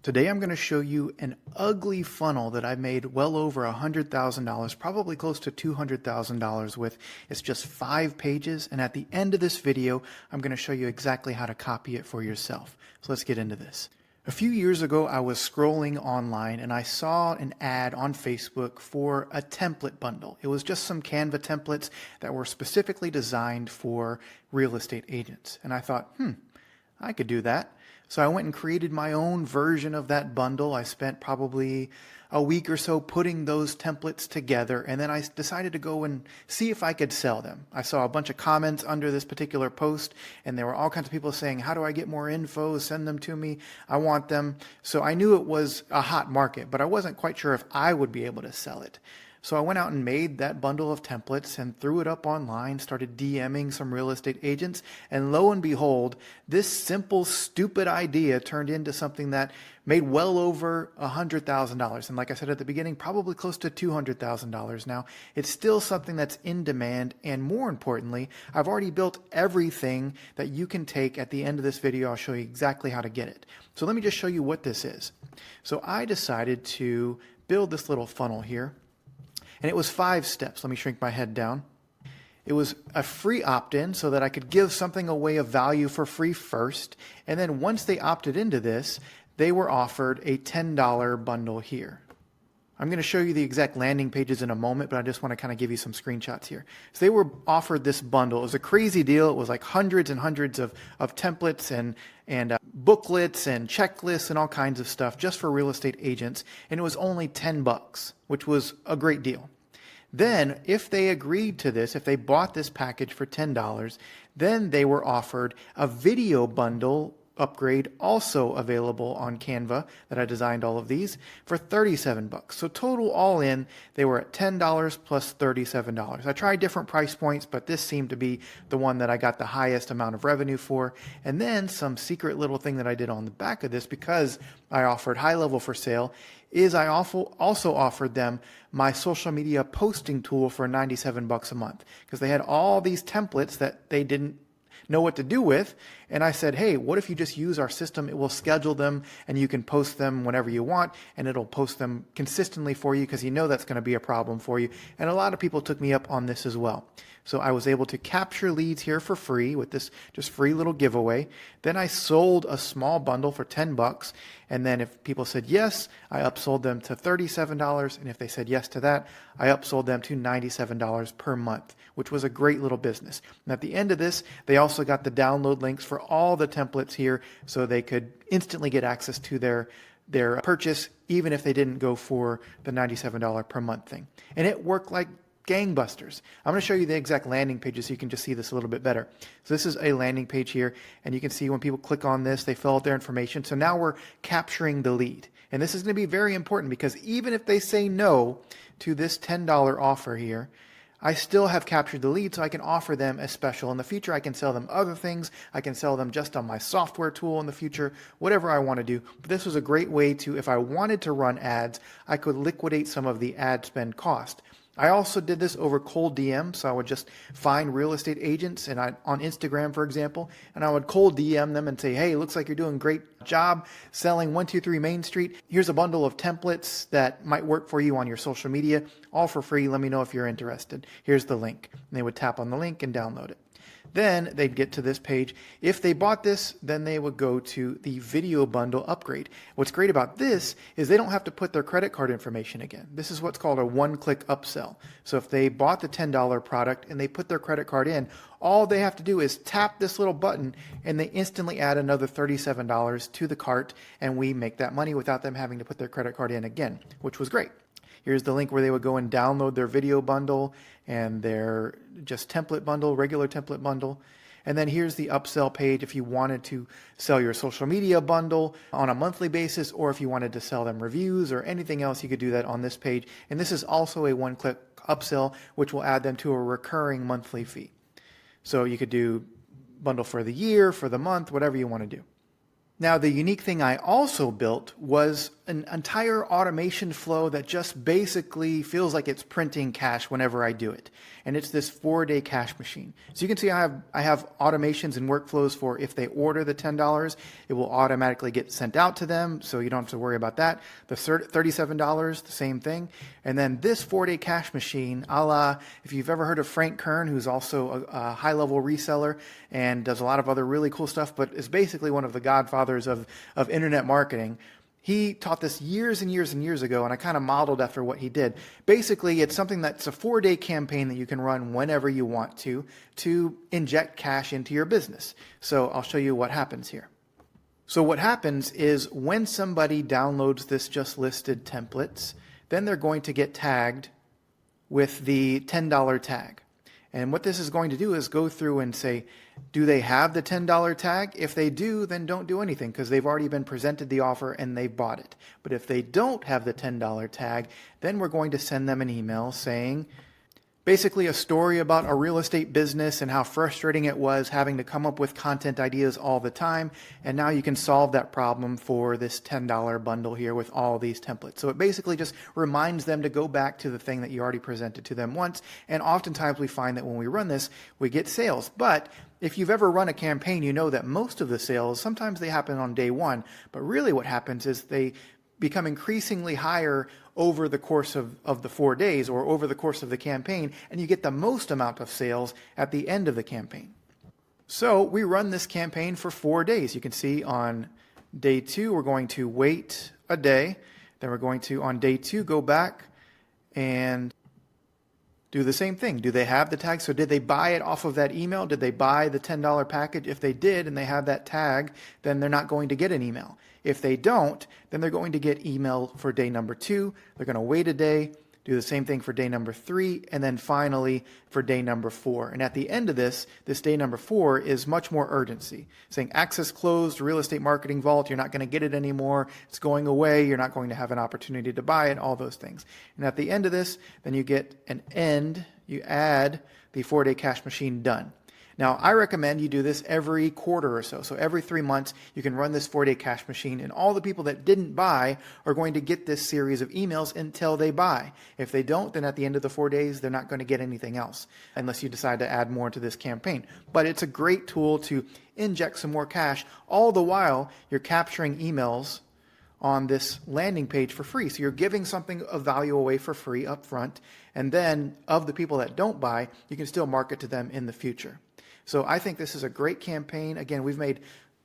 Today I'm going to show you an ugly funnel that I made well over $100,000, probably close to $200,000 with. It's just 5 pages, and at the end of this video I'm going to show you exactly how to copy it for yourself. So let's get into this. A few years ago I was scrolling online and I saw an ad on Facebook for a template bundle. It was just some Canva templates that were specifically designed for real estate agents. And I thought, I could do that. So I went and created my own version of that bundle. I spent probably a week or so putting those templates together, and then I decided to go and see if I could sell them. I saw a bunch of comments under this particular post, and there were all kinds of people saying, how do I get more info? Send them to me. I want them. So I knew it was a hot market, but I wasn't quite sure if I would be able to sell it. So I went out and made that bundle of templates and threw it up online, started DMing some real estate agents, and lo and behold, this simple, stupid idea turned into something that made well over $100,000. And like I said at the beginning, probably close to $200,000 now. It's still something that's in demand, and more importantly, I've already built everything that you can take. At the end of this video, I'll show you exactly how to get it. So let me just show you what this is. So I decided to build this little funnel here. And it was 5 steps. Let me shrink my head down. It was a free opt-in so that I could give something away of value for free first. And then once they opted into this, they were offered a $10 bundle here. I'm going to show you the exact landing pages in a moment, but I just want to kind of give you some screenshots here. So they were offered this bundle. It was a crazy deal. It was like hundreds and hundreds of templates and booklets and checklists and all kinds of stuff just for real estate agents. And it was only $10, which was a great deal. Then if they agreed to this, if they bought this package for $10, then they were offered a video bundle upgrade, also available on Canva, that I designed all of these, for $37. So total all in, they were at $10 plus $37. I tried different price points, but this seemed to be the one that I got the highest amount of revenue for. And then some secret little thing that I did on the back of this, because I offered HighLevel for sale, is I also offered them my social media posting tool for $97 a month, because they had all these templates that they didn't know what to do with. And I said, hey, what if you just use our system? It will schedule them and you can post them whenever you want, and it'll post them consistently for you, because you know that's going to be a problem for you. And a lot of people took me up on this as well. So I was able to capture leads here for free with this just free little giveaway. Then I sold a small bundle for $10. And then if people said yes, I upsold them to $37. And if they said yes to that, I upsold them to $97 per month, which was a great little business. And at the end of this, they also got the download links for all the templates here, so they could instantly get access to their purchase, even if they didn't go for the $97 per month thing. And it worked like gangbusters. I'm going to show you the exact landing pages so you can just see this a little bit better. So this is a landing page here, and you can see when people click on this, they fill out their information. So now we're capturing the lead. And this is going to be very important, because even if they say no to this $10 offer here, I still have captured the lead, so I can offer them a special in the future. I can sell them other things. I can sell them just on my software tool in the future, whatever I want to do. But this was a great way to, if I wanted to run ads, I could liquidate some of the ad spend cost. I also did this over cold DM, so I would just find real estate agents and on Instagram, for example, and I would cold DM them and say, hey, looks like you're doing a great job selling 123 Main Street. Here's a bundle of templates that might work for you on your social media, all for free. Let me know if you're interested. Here's the link. And they would tap on the link and download it. Then they'd get to this page. If they bought this, then they would go to the video bundle upgrade. What's great about this is they don't have to put their credit card information again. This is what's called a one-click upsell. So if they bought the $10 product and they put their credit card in, all they have to do is tap this little button and they instantly add another $37 to the cart, and we make that money without them having to put their credit card in again, which was great. Here's the link where they would go and download their video bundle and their just template bundle, regular template bundle. And then here's the upsell page if you wanted to sell your social media bundle on a monthly basis, or if you wanted to sell them reviews or anything else, you could do that on this page. And this is also a one-click upsell, which will add them to a recurring monthly fee. So you could do bundle for the year, for the month, whatever you want to do. Now, the unique thing I also built was an entire automation flow that just basically feels like it's printing cash whenever I do it. And it's this 4-day cash machine. So you can see I have automations and workflows for if they order the $10, it will automatically get sent out to them, so you don't have to worry about that. The $37, the same thing. And then this 4-day cash machine, a la, if you've ever heard of Frank Kern, who's also a high-level reseller and does a lot of other really cool stuff, but is basically one of the godfathers of internet marketing. He taught this years and years and years ago, and I kind of modeled after what he did. Basically, it's something that's a 4-day campaign that you can run whenever you want to inject cash into your business. So I'll show you what happens here. So what happens is when somebody downloads this just listed templates, then they're going to get tagged with the $10 tag. And what this is going to do is go through and say, do they have the $10 tag? If they do, then don't do anything because they've already been presented the offer and they bought it. But if they don't have the $10 tag, then we're going to send them an email saying, basically a story about a real estate business and how frustrating it was having to come up with content ideas all the time. And now you can solve that problem for this $10 bundle here with all these templates. So it basically just reminds them to go back to the thing that you already presented to them once. And oftentimes we find that when we run this, we get sales. But if you've ever run a campaign, you know that most of the sales, sometimes they happen on day one. But really what happens is they become increasingly higher over the course of the 4 days or over the course of the campaign, and you get the most amount of sales at the end of the campaign. So we run this campaign for 4 days. You can see on day 2, we're going to wait a day. Then we're going to, on day 2, go back and do the same thing. Do they have the tag? So did they buy it off of that email? Did they buy the $10 package? If they did and they have that tag, then they're not going to get an email. If they don't, then they're going to get email for day number 2. They're going to wait a day, do the same thing for day number 3, and then finally for day number 4. And at the end of this day number 4 is much more urgency, saying access closed, real estate marketing vault, you're not going to get it anymore, it's going away, you're not going to have an opportunity to buy it, all those things. And at the end of this, then you get an end, you add the 4-day cash machine done. Now, I recommend you do this every quarter or so. So every 3 months, you can run this 4-day cash machine, and all the people that didn't buy are going to get this series of emails until they buy. If they don't, then at the end of the 4 days, they're not going to get anything else unless you decide to add more to this campaign. But it's a great tool to inject some more cash. All the while, you're capturing emails on this landing page for free. So you're giving something of value away for free up front, and then of the people that don't buy, you can still market to them in the future. So I think this is a great campaign. Again, we've made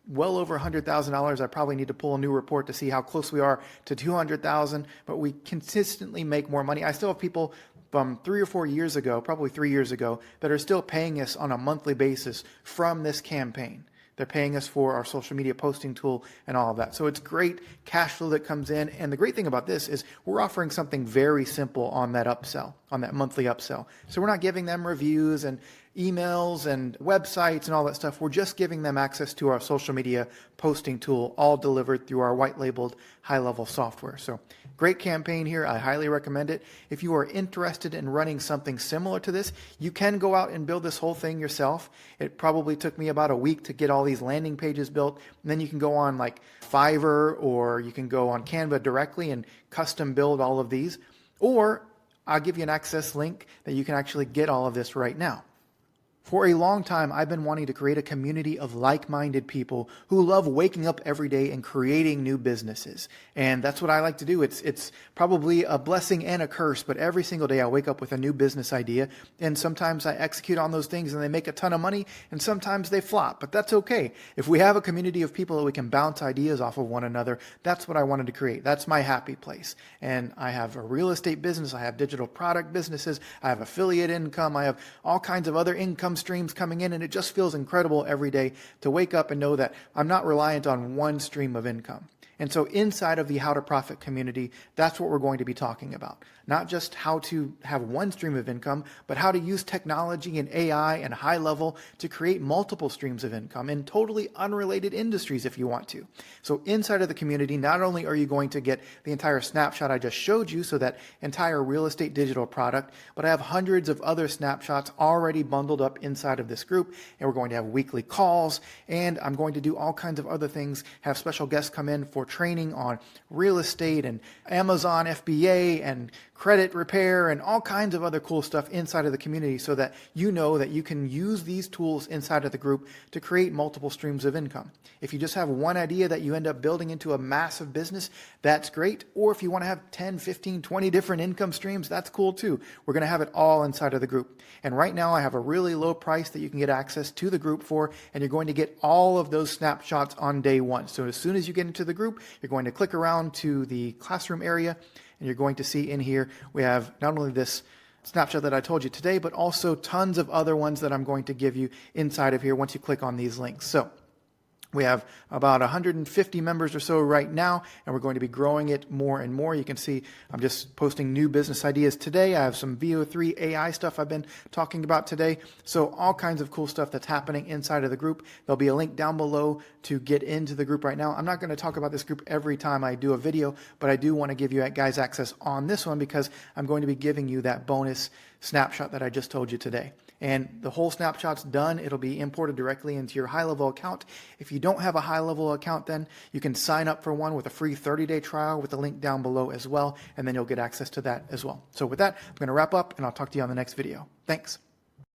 well over $100,000. I probably need to pull a new report to see how close we are to $200,000, but we consistently make more money. I still have people from 3 or 4 years ago, probably 3 years ago, that are still paying us on a monthly basis from this campaign. They're paying us for our social media posting tool and all of that. So it's great cash flow that comes in. And the great thing about this is we're offering something very simple on that upsell, on that monthly upsell. So we're not giving them reviews and emails and websites and all that stuff. We're just giving them access to our social media posting tool, all delivered through our white labeled HighLevel software. So great campaign here. I highly recommend it. If you are interested in running something similar to this, you can go out and build this whole thing yourself. It probably took me about a week to get all these landing pages built. And then you can go on like Fiverr, or you can go on Canva directly and custom build all of these. Or I'll give you an access link that you can actually get all of this right now. For a long time, I've been wanting to create a community of like-minded people who love waking up every day and creating new businesses. And that's what I like to do. It's probably a blessing and a curse, but every single day I wake up with a new business idea, and sometimes I execute on those things and they make a ton of money, and sometimes they flop, but that's okay. If we have a community of people that we can bounce ideas off of one another, that's what I wanted to create. That's my happy place. And I have a real estate business, I have digital product businesses, I have affiliate income, I have all kinds of other income streams coming in, and it just feels incredible every day to wake up and know that I'm not reliant on one stream of income. And so inside of the How to Profit community, that's what we're going to be talking about. Not just how to have one stream of income, but how to use technology and AI and HighLevel to create multiple streams of income in totally unrelated industries if you want to. So inside of the community, not only are you going to get the entire snapshot I just showed you, so that entire real estate digital product, but I have hundreds of other snapshots already bundled up inside of this group, and we're going to have weekly calls, and I'm going to do all kinds of other things, have special guests come in for training on real estate and Amazon FBA and credit repair and all kinds of other cool stuff inside of the community, so that you know that you can use these tools inside of the group to create multiple streams of income. If you just have one idea that you end up building into a massive business, that's great. Or if you want to have 10, 15, 20 different income streams, that's cool too. We're going to have it all inside of the group. And right now I have a really low price that you can get access to the group for, and you're going to get all of those snapshots on day one. So as soon as you get into the group, you're going to click around to the classroom area, and you're going to see in here we have not only this snapshot that I told you today, but also tons of other ones that I'm going to give you inside of here once you click on these links. So we have about 150 members or so right now, and we're going to be growing it more and more. You can see I'm just posting new business ideas today. I have some VO3 AI stuff I've been talking about today. So all kinds of cool stuff that's happening inside of the group. There'll be a link down below to get into the group right now. I'm not going to talk about this group every time I do a video, but I do want to give you guys access on this one because I'm going to be giving you that bonus snapshot that I just told you today. And the whole snapshot's done. It'll be imported directly into your HighLevel account. If you don't have a HighLevel account, then you can sign up for one with a free 30-day trial with the link down below as well, and then you'll get access to that as well. So with that, I'm going to wrap up, and I'll talk to you on the next video. Thanks.